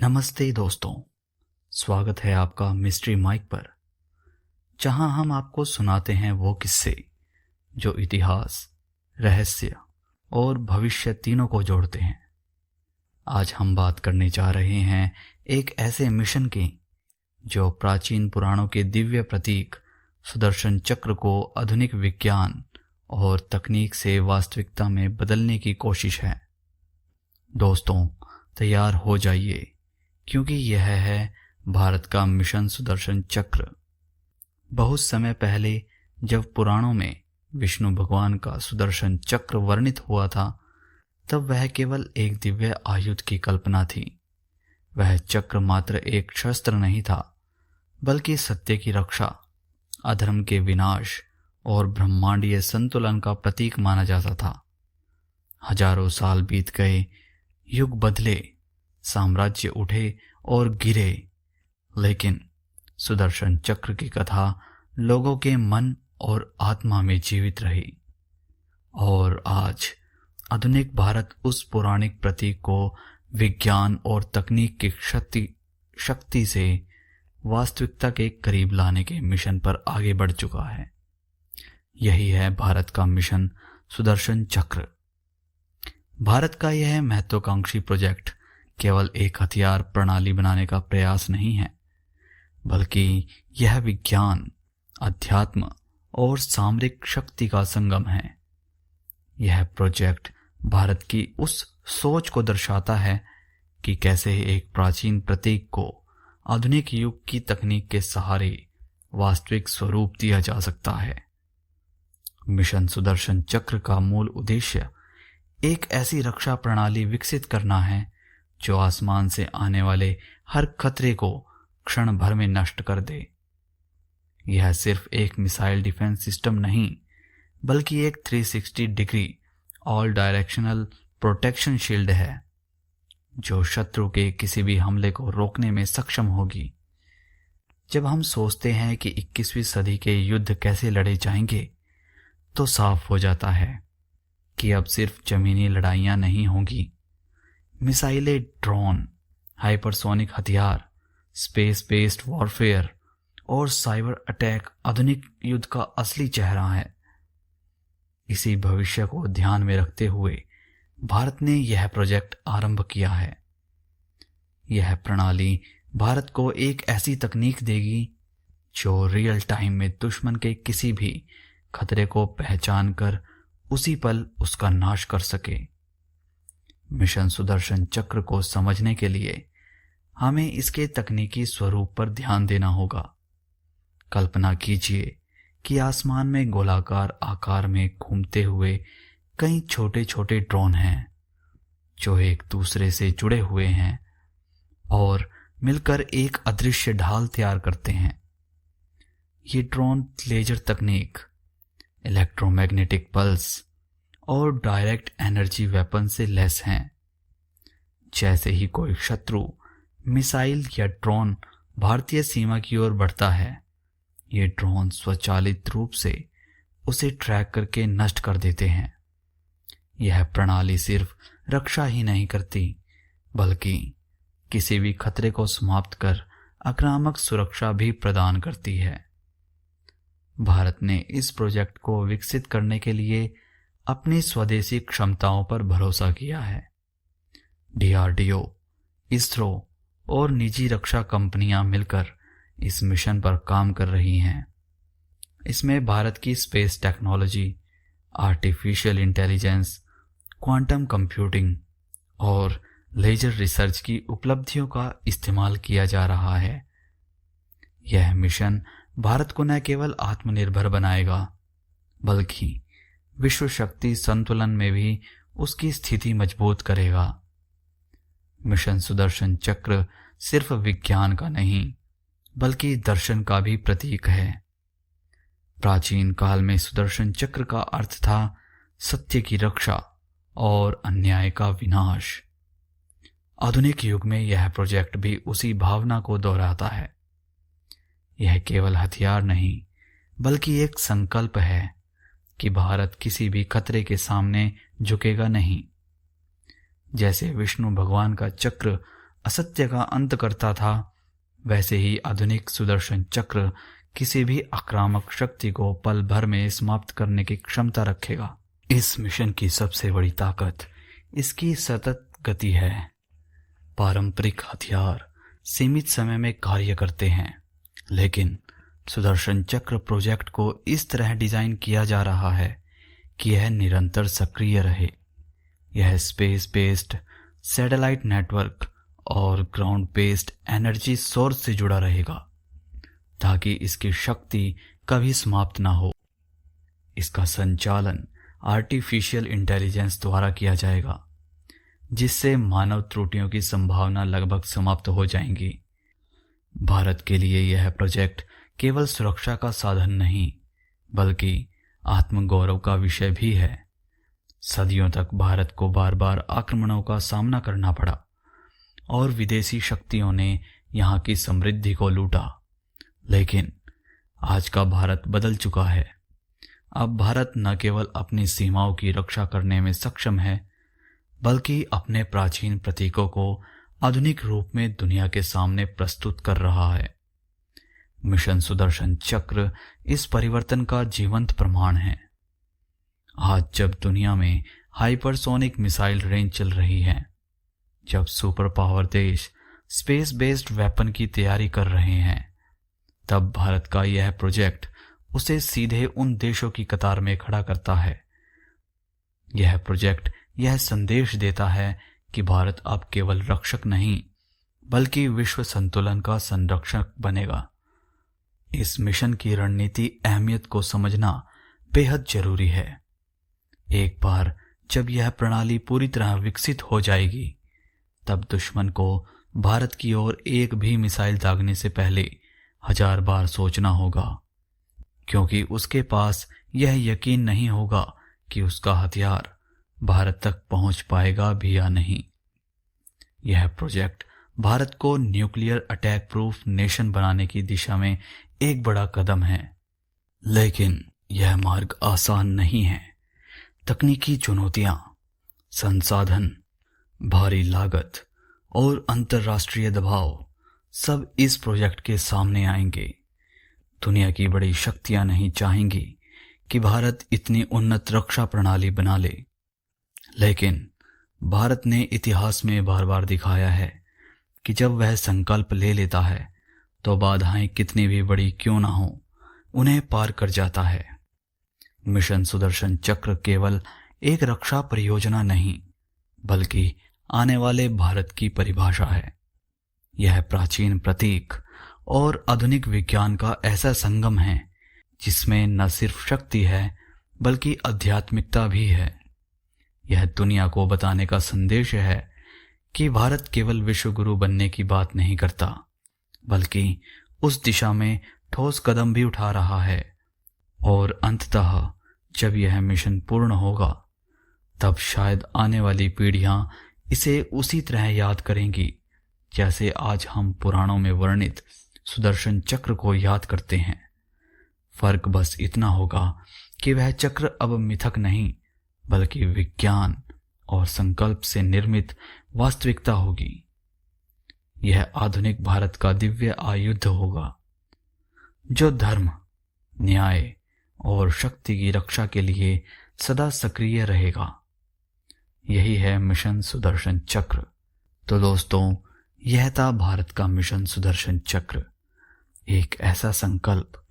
नमस्ते दोस्तों, स्वागत है आपका मिस्ट्री माइक पर, जहां हम आपको सुनाते हैं वो किस्से जो इतिहास, रहस्य और भविष्य तीनों को जोड़ते हैं। आज हम बात करने जा रहे हैं एक ऐसे मिशन की जो प्राचीन पुराणों के दिव्य प्रतीक सुदर्शन चक्र को आधुनिक विज्ञान और तकनीक से वास्तविकता में बदलने की कोशिश है। दोस्तों, तैयार हो जाइए, क्योंकि यह है भारत का मिशन सुदर्शन चक्र। बहुत समय पहले जब पुराणों में विष्णु भगवान का सुदर्शन चक्र वर्णित हुआ था, तब वह केवल एक दिव्य आयुध की कल्पना थी। वह चक्र मात्र एक शस्त्र नहीं था, बल्कि सत्य की रक्षा, अधर्म के विनाश और ब्रह्मांडीय संतुलन का प्रतीक माना जाता था। हजारों साल बीत गए, युग बदले, साम्राज्य उठे और गिरे, लेकिन सुदर्शन चक्र की कथा लोगों के मन और आत्मा में जीवित रही। और आज आधुनिक भारत उस पौराणिक प्रतीक को विज्ञान और तकनीक की शक्ति से वास्तविकता के करीब लाने के मिशन पर आगे बढ़ चुका है। यही है भारत का मिशन सुदर्शन चक्र। भारत का यह महत्वाकांक्षी प्रोजेक्ट केवल एक हथियार प्रणाली बनाने का प्रयास नहीं है, बल्कि यह विज्ञान, अध्यात्म और सामरिक शक्ति का संगम है। यह प्रोजेक्ट भारत की उस सोच को दर्शाता है कि कैसे एक प्राचीन प्रतीक को आधुनिक युग की तकनीक के सहारे वास्तविक स्वरूप दिया जा सकता है। मिशन सुदर्शन चक्र का मूल उद्देश्य एक ऐसी रक्षा प्रणाली विकसित करना है जो आसमान से आने वाले हर खतरे को क्षण भर में नष्ट कर दे। यह सिर्फ एक मिसाइल डिफेंस सिस्टम नहीं, बल्कि एक 360 degree all directional protection shield है, जो शत्रु के किसी भी हमले को रोकने में सक्षम होगी। जब हम सोचते हैं कि 21वीं सदी के युद्ध कैसे लड़े जाएंगे, तो साफ हो जाता है कि अब सिर्फ जमीनी लड़ाइयां नहीं होंगी। मिसाइलें, ड्रोन, हाइपरसोनिक हथियार, स्पेस बेस्ड वॉरफेयर और साइबर अटैक आधुनिक युद्ध का असली चेहरा है। इसी भविष्य को ध्यान में रखते हुए भारत ने यह प्रोजेक्ट आरंभ किया है। यह प्रणाली भारत को एक ऐसी तकनीक देगी जो रियल टाइम में दुश्मन के किसी भी खतरे को पहचान कर उसी पल उसका नाश कर सके। मिशन सुदर्शन चक्र को समझने के लिए हमें इसके तकनीकी स्वरूप पर ध्यान देना होगा। कल्पना कीजिए कि आसमान में गोलाकार आकार में घूमते हुए कई छोटे छोटे ड्रोन हैं जो एक दूसरे से जुड़े हुए हैं और मिलकर एक अदृश्य ढाल तैयार करते हैं। ये ड्रोन लेजर तकनीक, इलेक्ट्रोमैग्नेटिक पल्स और डायरेक्ट एनर्जी वेपन से लैस हैं। जैसे ही कोई शत्रु मिसाइल या ड्रोन भारतीय सीमा की ओर बढ़ता है, ये ड्रोन स्वचालित रूप से उसे ट्रैक करके नष्ट कर देते हैं। यह प्रणाली सिर्फ रक्षा ही नहीं करती, बल्कि किसी भी खतरे को समाप्त कर आक्रामक सुरक्षा भी प्रदान करती है। भारत ने इस प्रोजेक्ट को विकसित करने के लिए अपनी स्वदेशी क्षमताओं पर भरोसा किया है। DRDO, इसरो और निजी रक्षा कंपनियां मिलकर इस मिशन पर काम कर रही हैं। इसमें भारत की space technology, artificial intelligence, quantum computing और लेजर रिसर्च की उपलब्धियों का इस्तेमाल किया जा रहा है। यह मिशन भारत को न केवल आत्मनिर्भर बनाएगा, बल्कि विश्व शक्ति संतुलन में भी उसकी स्थिति मजबूत करेगा। मिशन सुदर्शन चक्र सिर्फ विज्ञान का नहीं, बल्कि दर्शन का भी प्रतीक है। प्राचीन काल में सुदर्शन चक्र का अर्थ था सत्य की रक्षा और अन्याय का विनाश। आधुनिक युग में यह प्रोजेक्ट भी उसी भावना को दोहराता है। यह केवल हथियार नहीं, बल्कि एक संकल्प है कि भारत किसी भी खतरे के सामने झुकेगा नहीं। जैसे विष्णु भगवान का चक्र असत्य का अंत करता था, वैसे ही आधुनिक सुदर्शन चक्र किसी भी आक्रामक शक्ति को पल भर में समाप्त करने की क्षमता रखेगा। इस मिशन की सबसे बड़ी ताकत इसकी सतत गति है। पारंपरिक हथियार सीमित समय में कार्य करते हैं, लेकिन सुदर्शन चक्र प्रोजेक्ट को इस तरह डिजाइन किया जा रहा है कि यह निरंतर सक्रिय रहे। यह स्पेस बेस्ड सैटेलाइट नेटवर्क और ग्राउंड बेस्ड एनर्जी सोर्स से जुड़ा रहेगा, ताकि इसकी शक्ति कभी समाप्त ना हो। इसका संचालन आर्टिफिशियल इंटेलिजेंस द्वारा किया जाएगा, जिससे मानव त्रुटियों की संभावना लगभग समाप्त हो जाएंगी। भारत के लिए यह प्रोजेक्ट केवल सुरक्षा का साधन नहीं, बल्कि आत्मगौरव का विषय भी है। सदियों तक भारत को बार बार आक्रमणों का सामना करना पड़ा और विदेशी शक्तियों ने यहाँ की समृद्धि को लूटा, लेकिन आज का भारत बदल चुका है। अब भारत न केवल अपनी सीमाओं की रक्षा करने में सक्षम है, बल्कि अपने प्राचीन प्रतीकों को आधुनिक रूप में दुनिया के सामने प्रस्तुत कर रहा है। मिशन सुदर्शन चक्र इस परिवर्तन का जीवंत प्रमाण है। आज जब दुनिया में हाइपरसोनिक मिसाइल रेंज चल रही है, जब सुपर पावर देश स्पेस बेस्ड वेपन की तैयारी कर रहे हैं, तब भारत का यह प्रोजेक्ट उसे सीधे उन देशों की कतार में खड़ा करता है। यह प्रोजेक्ट यह संदेश देता है कि भारत अब केवल रक्षक नहीं, बल्कि विश्व संतुलन का संरक्षक बनेगा। इस मिशन की रणनीति अहमियत को समझना बेहद जरूरी है। एक बार जब यह प्रणाली पूरी तरह विकसित हो जाएगी, तब दुश्मन को भारत की ओर एक भी मिसाइल दागने से पहले 1000 बार सोचना होगा, क्योंकि उसके पास यह यकीन नहीं होगा कि उसका हथियार भारत तक पहुंच पाएगा भी या नहीं। यह प्रोजेक्ट भारत को न्यूक्लियर अटैक प्रूफ नेशन बनाने की दिशा में एक बड़ा कदम है, लेकिन यह मार्ग आसान नहीं है। तकनीकी चुनौतियां, संसाधन, भारी लागत और अंतर्राष्ट्रीय दबाव सब इस प्रोजेक्ट के सामने आएंगे। दुनिया की बड़ी शक्तियां नहीं चाहेंगी कि भारत इतनी उन्नत रक्षा प्रणाली बना ले, लेकिन भारत ने इतिहास में बार बार दिखाया है कि जब वह संकल्प ले लेता है तो बाधाएं कितनी भी बड़ी क्यों ना हो, उन्हें पार कर जाता है। मिशन सुदर्शन चक्र केवल एक रक्षा परियोजना नहीं, बल्कि आने वाले भारत की परिभाषा है। यह प्राचीन प्रतीक और आधुनिक विज्ञान का ऐसा संगम है जिसमें न सिर्फ शक्ति है, बल्कि आध्यात्मिकता भी है। यह दुनिया को बताने का संदेश है कि भारत केवल विश्व गुरु बनने की बात नहीं करता, बल्कि उस दिशा में ठोस कदम भी उठा रहा है। और अंततः जब यह मिशन पूर्ण होगा, तब शायद आने वाली पीढ़ियां इसे उसी तरह याद करेंगी जैसे आज हम पुराणों में वर्णित सुदर्शन चक्र को याद करते हैं। फर्क बस इतना होगा कि वह चक्र अब मिथक नहीं, बल्कि विज्ञान और संकल्प से निर्मित वास्तविकता होगी। यह आधुनिक भारत का दिव्य आयुध होगा, जो धर्म, न्याय और शक्ति की रक्षा के लिए सदा सक्रिय रहेगा। यही है मिशन सुदर्शन चक्र। तो दोस्तों, यह था भारत का मिशन सुदर्शन चक्र, एक ऐसा संकल्प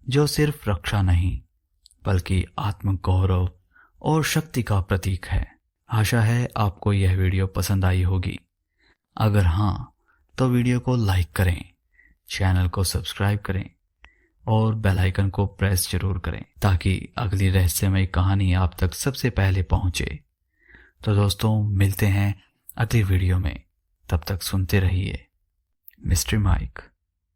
जो सिर्फ रक्षा नहीं, बल्कि आत्मगौरव और शक्ति का प्रतीक है। आशा है आपको यह वीडियो पसंद आई होगी। अगर हाँ, तो वीडियो को लाइक करें, चैनल को सब्सक्राइब करें और बेल आइकन को प्रेस जरूर करें, ताकि अगली रहस्यमय कहानी आप तक सबसे पहले पहुंचे। तो दोस्तों, मिलते हैं अगली वीडियो में। तब तक सुनते रहिए मिस्ट्री माइक।